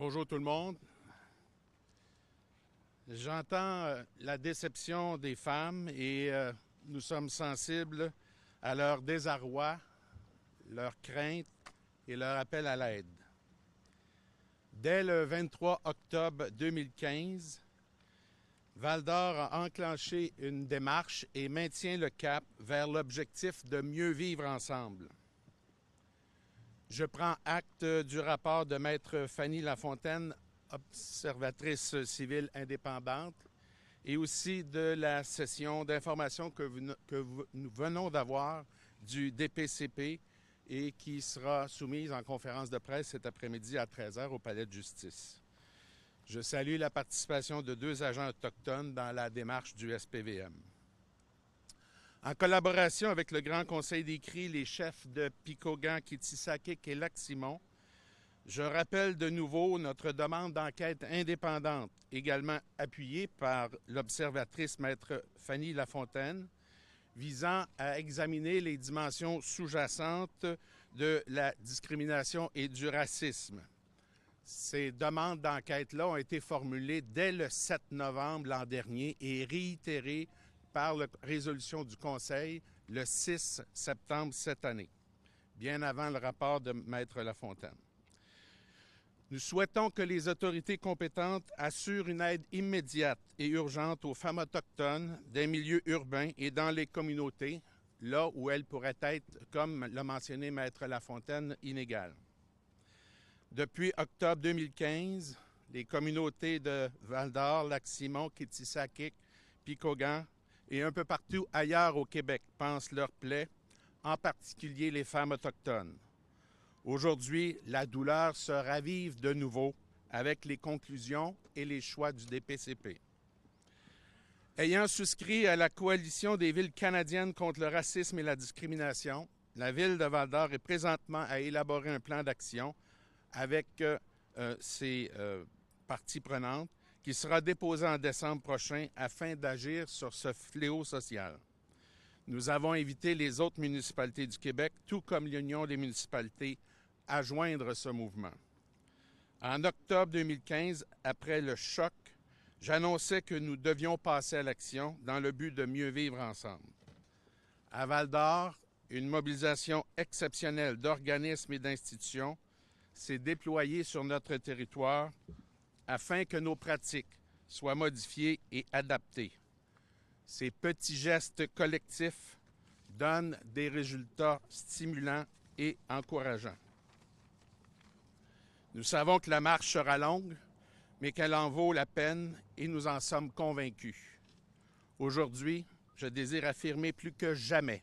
Bonjour tout le monde. J'entends la déception des femmes et nous sommes sensibles à leur désarroi, leur crainte et leur appel à l'aide. Dès le 23 octobre 2015, Val-d'Or a enclenché une démarche et maintient le cap vers l'objectif de mieux vivre ensemble. Je prends acte du rapport de Maître Fanny Lafontaine, observatrice civile indépendante, et aussi de la session d'information que nous venons d'avoir du DPCP et qui sera soumise en conférence de presse cet après-midi à 13h au Palais de justice. Je salue la participation de 2 agents autochtones dans la démarche du SPVM. En collaboration avec le Grand Conseil des Cris, les chefs de Picogan, Kitsisakik et Lac-Simon, je rappelle de nouveau notre demande d'enquête indépendante, également appuyée par l'observatrice maître Fanny Lafontaine, visant à examiner les dimensions sous-jacentes de la discrimination et du racisme. Ces demandes d'enquête-là ont été formulées dès le 7 novembre l'an dernier et réitérées par la résolution du Conseil le 6 septembre cette année, bien avant le rapport de Maître Lafontaine. Nous souhaitons que les autorités compétentes assurent une aide immédiate et urgente aux femmes autochtones des milieux urbains et dans les communautés, là où elles pourraient être, comme l'a mentionné Maître Lafontaine, inégales. Depuis octobre 2015, les communautés de Val-d'Or, Lac-Simon, Kitsisakik, Picogan et un peu partout ailleurs au Québec pansent leurs plaies, en particulier les femmes autochtones. Aujourd'hui, la douleur se ravive de nouveau avec les conclusions et les choix du DPCP. Ayant souscrit à la Coalition des villes canadiennes contre le racisme et la discrimination, la ville de Val-d'Or est présentement à élaborer un plan d'action avec ses parties prenantes qui sera déposé en décembre prochain afin d'agir sur ce fléau social. Nous avons invité les autres municipalités du Québec, tout comme l'Union des municipalités, à joindre ce mouvement. En octobre 2015, après le choc, j'annonçais que nous devions passer à l'action dans le but de mieux vivre ensemble. À Val-d'Or, une mobilisation exceptionnelle d'organismes et d'institutions s'est déployée sur notre territoire afin que nos pratiques soient modifiées et adaptées. Ces petits gestes collectifs donnent des résultats stimulants et encourageants. Nous savons que la marche sera longue, mais qu'elle en vaut la peine et nous en sommes convaincus. Aujourd'hui, je désire affirmer plus que jamais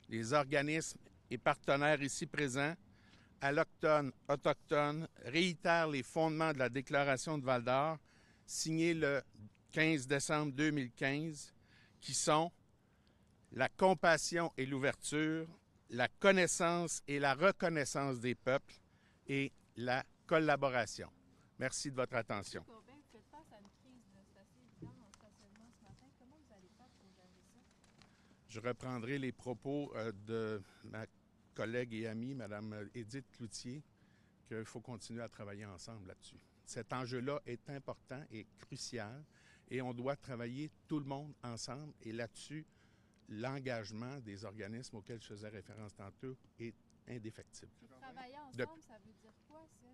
les organismes et partenaires ici présents, allochtones, autochtones, réitèrent les fondements de la Déclaration de Val-d'Or, signée le 15 décembre 2015, qui sont la compassion et l'ouverture, la connaissance et la reconnaissance des peuples et la collaboration. Merci de votre attention. M. Corbin, vous faites face à une crise c'est assez évident en stationnement ce matin. Comment vous allez faire pour gérer ça? Je reprendrai les propos de ma collègue et amie, Mme Édith Cloutier, qu'il faut continuer à travailler ensemble là-dessus. Cet enjeu-là est important et crucial et on doit travailler tout le monde ensemble et là-dessus, l'engagement des organismes auxquels je faisais référence tantôt est indéfectible. Travailler ensemble, ça veut dire quoi, ça?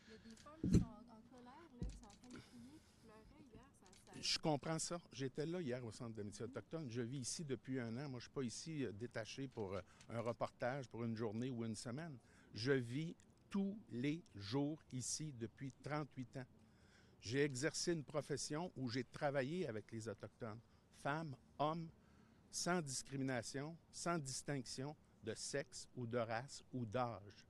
Il y a des femmes qui sont en colère, là, qui sont en train de crier, qui pleuraient hier. Je comprends ça. J'étais là hier au Centre d'amitié autochtone. Je vis ici depuis 1 an. Moi, je ne suis pas ici détaché pour un reportage, pour une journée ou une semaine. Je vis tous les jours ici depuis 38 ans. J'ai exercé une profession où j'ai travaillé avec les Autochtones, femmes, hommes, sans discrimination, sans distinction de sexe ou de race ou d'âge.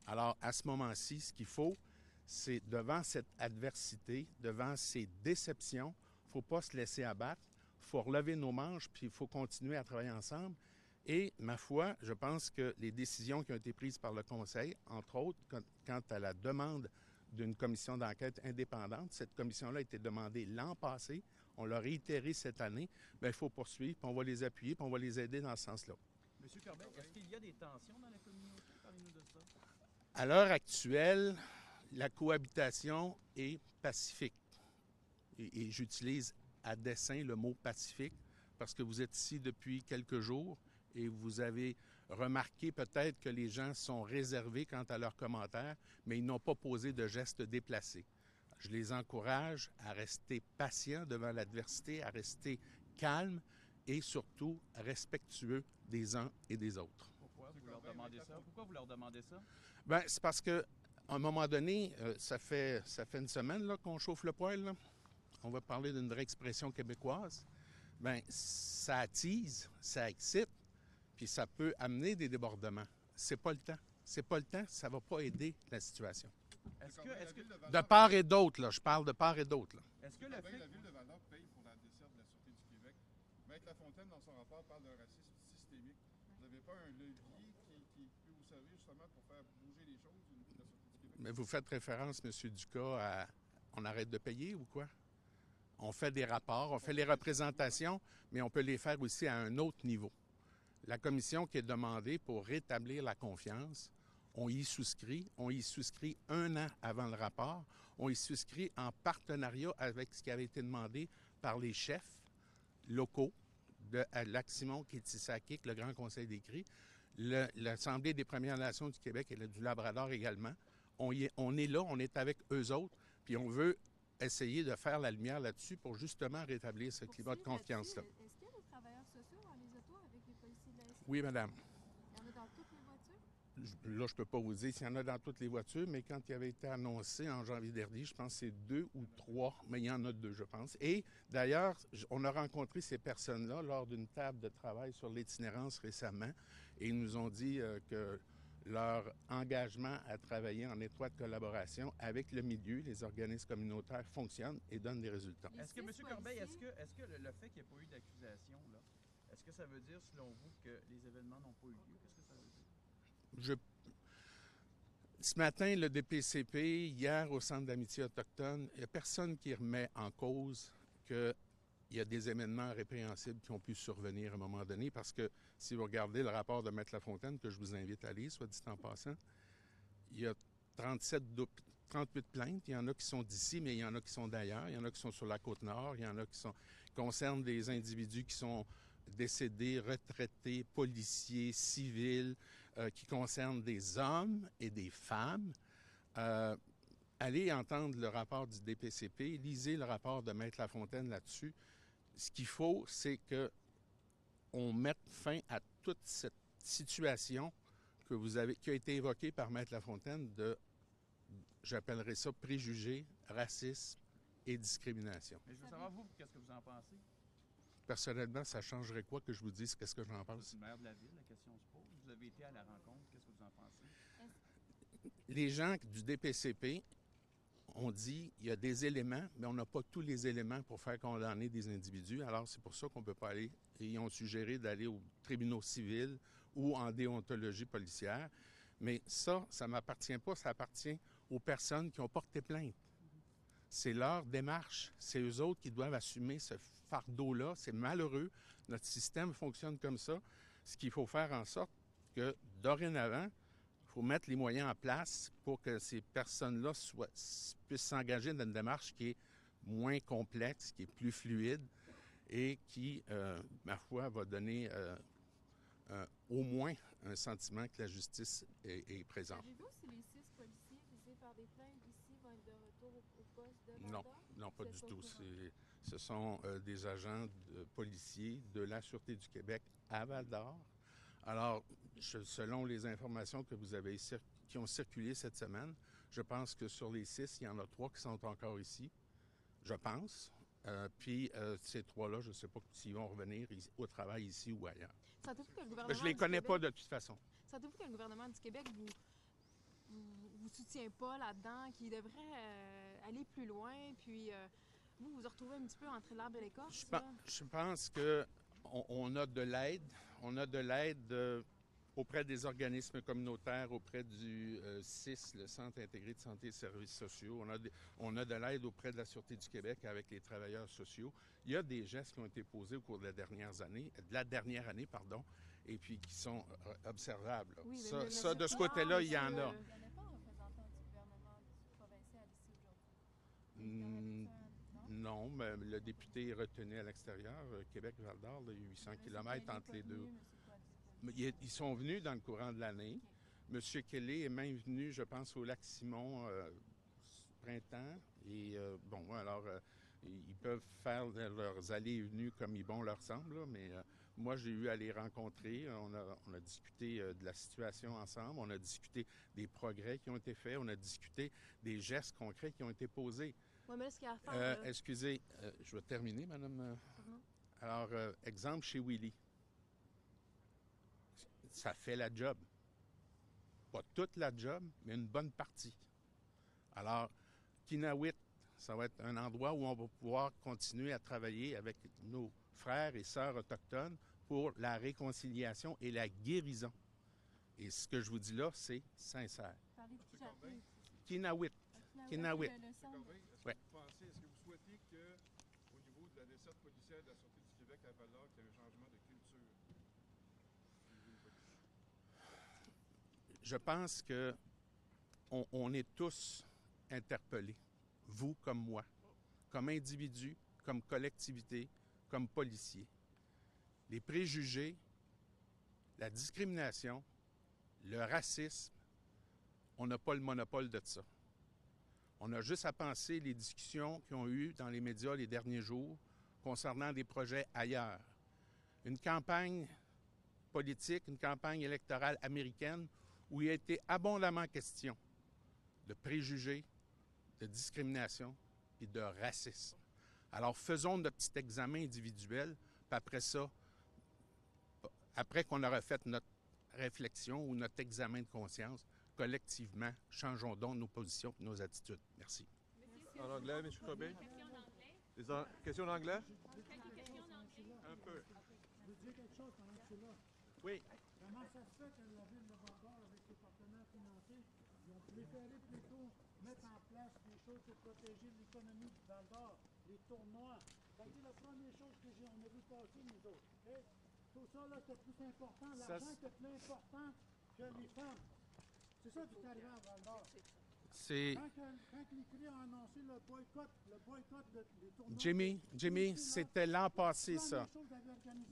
Alors, à ce moment-ci, ce qu'il faut, c'est devant cette adversité, devant ces déceptions, il ne faut pas se laisser abattre, il faut relever nos manches, puis il faut continuer à travailler ensemble. Et, ma foi, je pense que les décisions qui ont été prises par le Conseil, entre autres, quant à la demande d'une commission d'enquête indépendante, cette commission-là a été demandée l'an passé, on l'a réitéré cette année, bien, il faut poursuivre, puis on va les appuyer, puis on va les aider dans ce sens-là. M. Corbin, est-ce qu'il y a des tensions dans la communauté? Parlez-nous de ça. À l'heure actuelle, la cohabitation est pacifique. Et j'utilise à dessein le mot pacifique parce que vous êtes ici depuis quelques jours et vous avez remarqué peut-être que les gens sont réservés quant à leurs commentaires, mais ils n'ont pas posé de gestes déplacés. Je les encourage à rester patients devant l'adversité, à rester calmes et surtout respectueux des uns et des autres. Pourquoi vous leur demandez ça? Pourquoi vous leur demandez ça? Bien, c'est parce qu'à un moment donné, ça fait une semaine là, qu'on chauffe le poêle. Là. On va parler d'une vraie expression québécoise. Bien, ça attise, ça excite, puis ça peut amener des débordements. C'est pas le temps. C'est pas le temps, ça va pas aider la situation. De part et d'autre, là. Je parle de part et d'autre, là. Est-ce que le fait... La Ville de Val-d'Or paye pour la desserte de la Sûreté du Québec. Maître Lafontaine, dans son rapport, parle d'un racisme systémique. Vous n'avez pas un levier qui peut vous servir justement pour faire bouger les choses au niveau de la Sûreté du Québec? Mais vous faites référence, M. Ducas, à on arrête de payer ou quoi? On fait des rapports, on fait les représentations, mais on peut les faire aussi à un autre niveau. La commission qui est demandée pour rétablir la confiance, on y souscrit 1 an avant le rapport, on y souscrit en partenariat avec ce qui avait été demandé par les chefs locaux de Lac-Simon, Kétisakik, le Grand Conseil des Cris, l'Assemblée des Premières Nations du Québec et du Labrador également. On est là, on est avec eux autres, puis on veut essayer de faire la lumière là-dessus pour justement rétablir ce climat de confiance-là. Est-ce qu'il y a des travailleurs sociaux dans les autos avec les policiers de la SQ? Oui, madame. Il y en a dans toutes les voitures? Là, je ne peux pas vous dire s'il y en a dans toutes les voitures, mais quand il avait été annoncé en janvier dernier, je pense que c'est 2 ou 3, mais il y en a 2, je pense. Et d'ailleurs, on a rencontré ces personnes-là lors d'une table de travail sur l'itinérance récemment, et ils nous ont dit que leur engagement à travailler en étroite collaboration avec le milieu, les organismes communautaires, fonctionne et donne des résultats. Est-ce que, M. Corbeil, est-ce que le fait qu'il n'y ait pas eu d'accusation, là, est-ce que ça veut dire, selon vous, que les événements n'ont pas eu lieu? Qu'est-ce que ça veut dire? Ce matin, le DPCP, hier au Centre d'amitié autochtone, il n'y a personne qui remet en cause qu'il y a des événements répréhensibles qui ont pu survenir à un moment donné, parce que si vous regardez le rapport de Maître Lafontaine, que je vous invite à lire, soit dit en passant, il y a 38 plaintes. Il y en a qui sont d'ici, mais il y en a qui sont d'ailleurs. Il y en a qui sont sur la Côte-Nord. Il y en a qui concernent des individus qui sont décédés, retraités, policiers, civils, qui concernent des hommes et des femmes. Allez entendre le rapport du DPCP, lisez le rapport de Maître Lafontaine là-dessus. Ce qu'il faut, c'est qu'on mette fin à toute cette situation qui a été évoquée par Maître Lafontaine de, j'appellerais ça, préjugés, racisme et discrimination. Mais je veux savoir, vous, qu'est-ce que vous en pensez? Personnellement, ça changerait quoi que je vous dise qu'est-ce que j'en pense? Le maire de la ville, la question se pose. Vous avez été à la rencontre, qu'est-ce que vous en pensez? Les gens du DPCP ont dit qu'il y a des éléments, mais on n'a pas tous les éléments pour faire condamner des individus. Alors, c'est pour ça qu'on ne peut pas aller. Et ils ont suggéré d'aller aux tribunaux civils ou en déontologie policière. Mais ça ne m'appartient pas, ça appartient aux personnes qui ont porté plainte. C'est leur démarche. C'est eux autres qui doivent assumer ce fardeau-là. C'est malheureux. Notre système fonctionne comme ça. Ce qu'il faut faire en sorte que, dorénavant, il faut mettre les moyens en place pour que ces personnes-là puissent s'engager dans une démarche qui est moins complexe, qui est plus fluide et qui, ma foi, va donner au moins un sentiment que la justice est présente. Savez-vous si les 6 policiers visés par des plaintes ici vont être de retour au poste de Non, Val-d'Or? non, pas Vous du êtes tout. au courant? Ce sont des agents policiers de la Sûreté du Québec à Val-d'Or. Alors, selon les informations que vous avez qui ont circulé cette semaine, je pense que sur les 6, il y en a 3 qui sont encore ici. Je pense. Puis ces 3-là, je ne sais pas s'ils vont revenir au travail ici ou ailleurs. Sentez-vous que le gouvernement Je ne les du connais Québec- pas de toute façon. Sentez-vous que le gouvernement du Québec vous soutient pas là-dedans, qu'il devrait aller plus loin, puis vous vous retrouvez un petit peu entre l'arbre et l'écorce? Je pense qu'on a de l'aide. On a de l'aide auprès des organismes communautaires, auprès du CIS, le Centre intégré de santé et services sociaux. On a de l'aide auprès de la Sûreté du Québec avec les travailleurs sociaux. Il y a des gestes qui ont été posés au cours de la dernière année, et puis qui sont observables. Oui, Ça, de ce côté-là, il y en a. Il n'y en a pas un représentant du gouvernement Il y en avait Non, mais le député est retenu à l'extérieur. Québec-Val-d'Or, il y a 800 km entre les deux. Mais ils sont venus dans le courant de l'année. M. Kelly est même venu, je pense, au Lac-Simon printemps. Et bon, alors, ils peuvent faire leurs allées et venues comme bon leur semble, là, mais moi, j'ai eu à les rencontrer. On a discuté de la situation ensemble. On a discuté des progrès qui ont été faits. On a discuté des gestes concrets qui ont été posés. Oui, mais là, ce qu'il y a à faire, là, Excusez, je vais terminer, madame. Alors, exemple chez Willy. Ça fait la job. Pas toute la job, mais une bonne partie. Alors, Kinawit, ça va être un endroit où on va pouvoir continuer à travailler avec nos frères et sœurs autochtones pour la réconciliation et la guérison. Et ce que je vous dis là, c'est sincère. Parler de Kijapé. Kinawit. Kinawit. Le centre. Corbeil, est-ce Ouais. que vous pensez, est-ce que vous souhaitez qu'au niveau de la desserte policière de la Sûreté du Québec à Val-d'Or, qu'il y ait un changement de culture au niveau policier? Je pense que on est tous interpellés, vous comme moi, comme individus, comme collectivité, comme policiers. Les préjugés, la discrimination, le racisme, on n'a pas le monopole de ça. On a juste à penser les discussions qui ont eu dans les médias les derniers jours concernant des projets ailleurs. Une campagne politique, une campagne électorale américaine où il a été abondamment question de préjugés, de discrimination et de racisme. Alors faisons notre petit examen individuel, puis après ça, après qu'on aura fait notre réflexion ou notre examen de conscience, collectivement, changeons donc nos positions et nos attitudes. Merci. En anglais, M. Corbeil? Questions en anglais? Un peu. Je veux dire quelque chose pendant que je suis là. Oui. Comment ça se fait que la ville de Val-d'Or, avec ses partenaires financiers, ils ont préféré plutôt mettre en place des choses pour protéger l'économie du Val-d'Or, les tournois. Ça a été la première chose que on a vu passer, nous autres. Okay? Tout ça, là, c'était plus important. L'argent était plus important que les femmes. C'est ça qui est arrivé à Val-d'Or. C'est... Quand les CRI ont annoncé le boycott des tournois... Jimmy, c'était l'an passé, ça.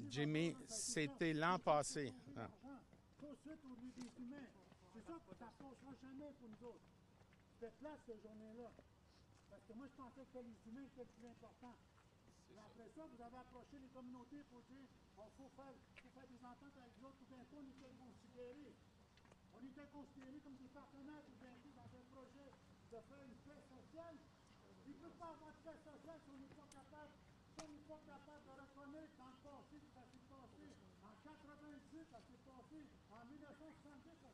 Jimmy, c'était l'an passé. Ah. Tout de suite au lieu des humains. C'est ça que ça ne passera jamais pour nous autres. C'était place cette journée-là. Parce que moi, je pensais que les humains étaient le plus important. Après ça, vous avez approché les communautés pour dire il faut faire des ententes avec les autres. Tout d'un coup, on était considérés. On était considérés comme des partenaires tout d'un coup dans un projet de faire une paix sociale. Il ne peut pas avoir de paix sociale si on n'est pas capable, de reconnaître dans le passé que ça s'est passé. En 98, ça s'est passé. En 1970, ça